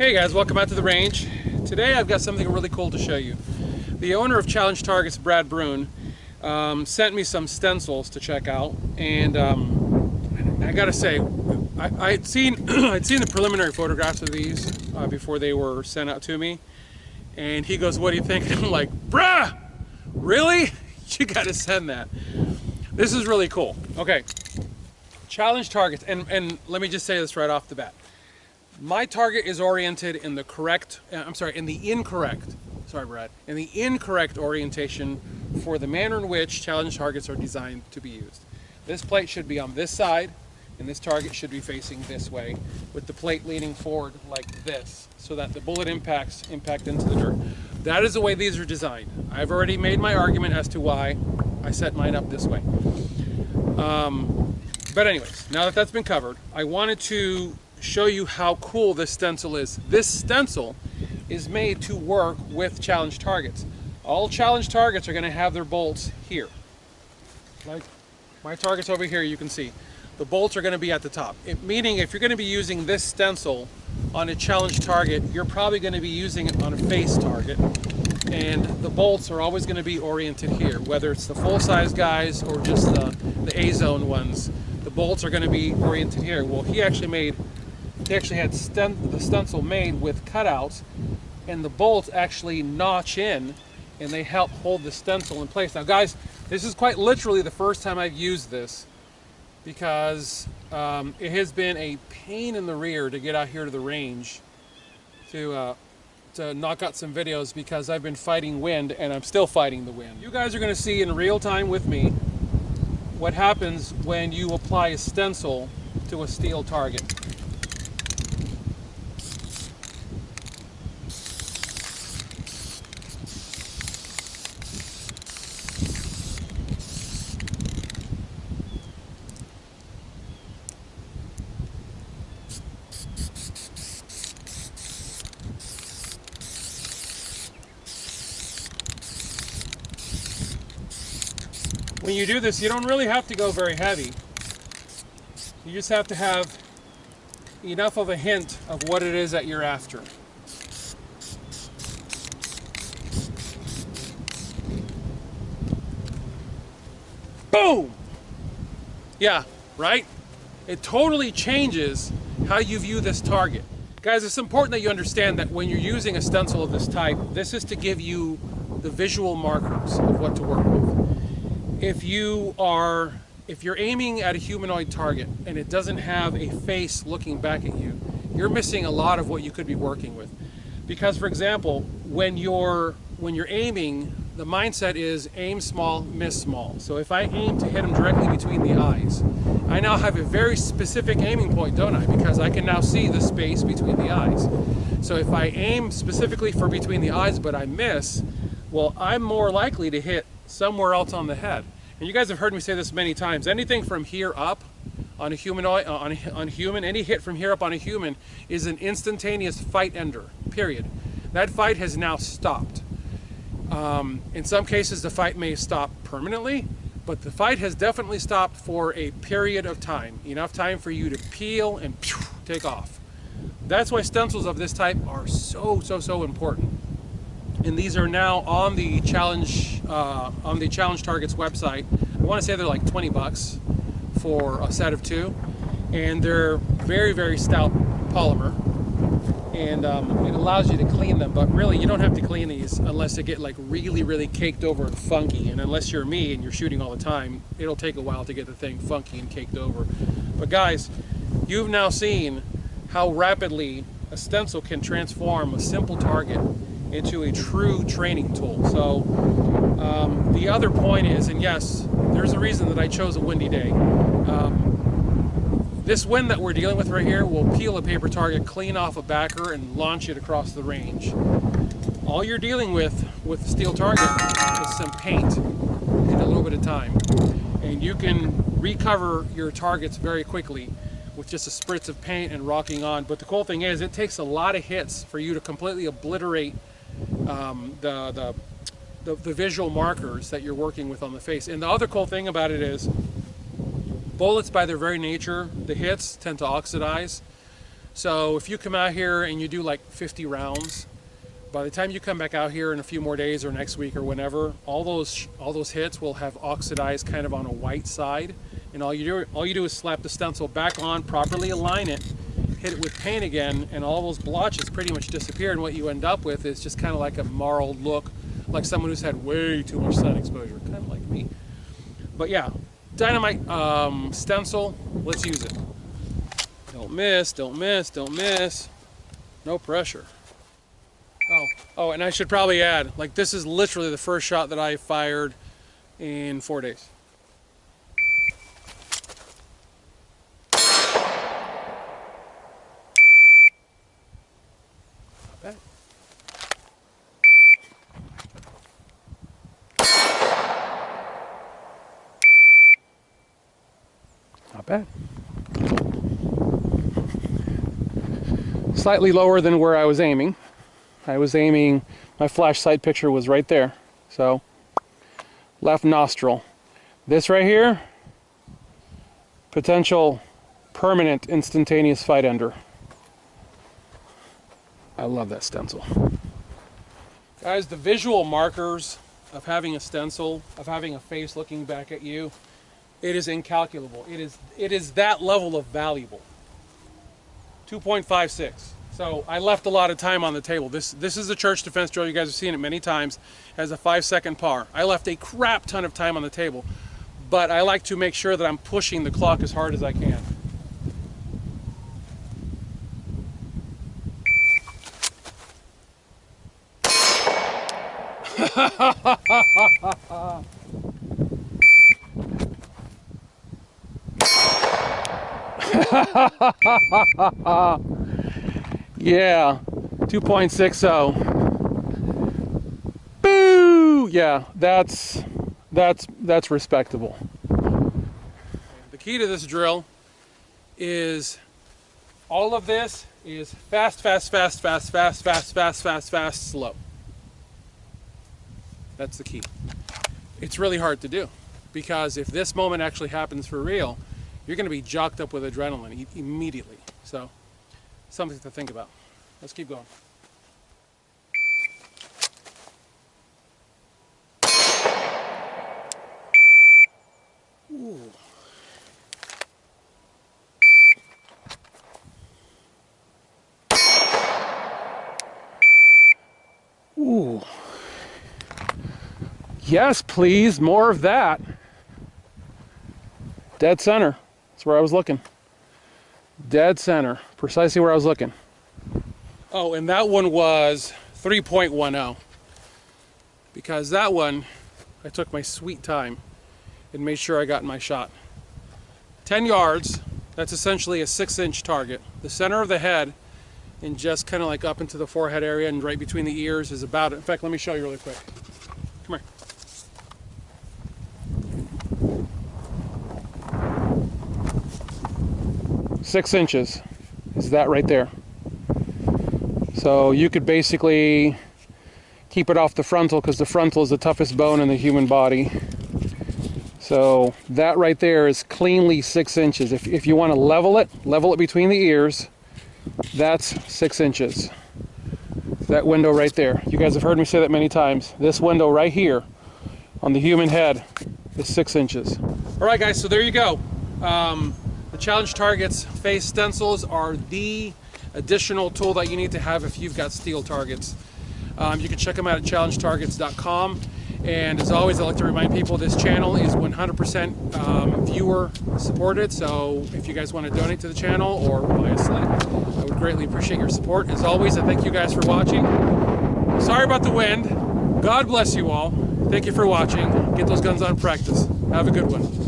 Hey guys, welcome out to the range. Today I've got something really cool to show you. The owner of Challenge Targets, Brad Brune, sent me some stencils to check out, and I gotta say, I'd seen the preliminary photographs of these before they were sent out to me, and he goes, "What do you think?" And I'm like, "Bruh, really? You gotta send that." This is really cool. Okay, Challenge Targets, and let me just say this right off the bat. My target is oriented in the correct, in the incorrect orientation for the manner in which challenge targets are designed to be used. This plate should be on this side, and this target should be facing this way, with the plate leaning forward like this, so that the bullet impact into the dirt. That is the way these are designed. I've already made my argument as to why I set mine up this way. But anyways, now that that's been covered, I wanted to show you how cool this stencil is. This stencil is made to work with challenge targets. All challenge targets are going to have their bolts here. Like my target's over here, you can see. The bolts are going to be at the top. Meaning if you're going to be using this stencil on a challenge target, you're probably going to be using it on a face target. And the bolts are always going to be oriented here, whether it's the full-size guys or just the A-zone ones. The bolts are going to be oriented here. Well, he actually had the stencil made with cutouts, and the bolts actually notch in and they help hold the stencil in place. Now guys, this is quite literally the first time I've used this, because it has been a pain in the rear to get out here to the range to knock out some videos, because I've been fighting wind, and I'm still fighting the wind. You guys are going to see in real time with me what happens when you apply a stencil to a steel target. When you do this, you don't really have to go very heavy. You just have to have enough of a hint of what it is that you're after. Boom! Yeah, right? It totally changes how you view this target. Guys, it's important that you understand that when you're using a stencil of this type, this is to give you the visual markers of what to work with. If you're aiming at a humanoid target and it doesn't have a face looking back at you, you're missing a lot of what you could be working with. Because, for example, when you're aiming, the mindset is aim small, miss small. So if I aim to hit him directly between the eyes, I now have a very specific aiming point, don't I? Because I can now see the space between the eyes. So if I aim specifically for between the eyes but I miss, well, I'm more likely to hit somewhere else on the head. And you guys have heard me say this many times. Anything from here up on a humanoid, on human, any hit from here up on a human is an instantaneous fight ender, period. That fight has now stopped. In some cases, the fight may stop permanently, but the fight has definitely stopped for a period of time. Enough time for you to peel and take off. That's why stencils of this type are so important. And these are now on the Challenge Targets website. I want to say they're like 20 bucks for a set of 2, and they're very stout polymer, and it allows you to clean them. But really, you don't have to clean these unless they get like really caked over and funky. And unless you're me and you're shooting all the time, it'll take a while to get the thing funky and caked over. But guys, you've now seen how rapidly a stencil can transform a simple target into a true training tool. So the other point is, and yes, there's a reason that I chose a windy day. This wind that we're dealing with right here will peel a paper target clean off a backer and launch it across the range. All you're dealing with a steel target is some paint and a little bit of time. And you can recover your targets very quickly with just a spritz of paint and rocking on. But the cool thing is, it takes a lot of hits for you to completely obliterate the visual markers that you're working with on the face. And the other cool thing about it is, bullets by their very nature, the hits tend to oxidize. So if you come out here and you do like 50 rounds, by the time you come back out here in a few more days or next week or whenever, all those hits will have oxidized kind of on a white side. And all you do is slap the stencil back on, properly align it, hit it with paint again, and all those blotches pretty much disappear. And what you end up with is just kind of like a marled look, like someone who's had way too much sun exposure, kind of like me. But yeah, dynamite stencil, let's use it. Don't miss, don't miss, don't miss. No pressure. Oh, and I should probably add, like, this is literally the first shot that I fired in 4 days. Not bad. Not bad. Slightly lower than where I was aiming. My flash sight picture was right there. So, left nostril. This right here, potential permanent instantaneous fight ender. I love that stencil. Guys, the visual markers of having a stencil, of having a face looking back at you, it is incalculable. It is that level of valuable. 2.56. So I left a lot of time on the table. This is a church defense drill. You guys have seen it many times. Has a 5-second par. I left a crap ton of time on the table, but I like to make sure that I'm pushing the clock as hard as I can. Yeah, 2.60. Boo! Yeah, that's respectable. The key to this drill is all of this is fast, slow. That's the key. It's really hard to do because if this moment actually happens for real, you're going to be jocked up with adrenaline immediately. So, something to think about. Let's keep going. Ooh. Ooh. Yes, please, more of that. Dead center. That's where I was looking. Dead center. Precisely where I was looking. Oh, and that one was 3.10. Because that one, I took my sweet time and made sure I got my shot. 10 yards, that's essentially a 6-inch target. The center of the head and just kind of like up into the forehead area and right between the ears is about it. In fact, let me show you really quick. Come here. Six inches is that right there. So you could basically keep it off the frontal because the frontal is the toughest bone in the human body. So that right there is cleanly 6 inches. If you want to level it between the ears, that's 6 inches. That window right there. You guys have heard me say that many times. This window right here on the human head is 6 inches. All right, guys, so there you go. The Challenge Targets face stencils are the additional tool that you need to have if you've got steel targets. You can check them out at challengetargets.com. And as always, I like to remind people this channel is 100% viewer supported. So if you guys want to donate to the channel or buy a sled, I would greatly appreciate your support. As always, I thank you guys for watching. Sorry about the wind. God bless you all. Thank you for watching. Get those guns on practice. Have a good one.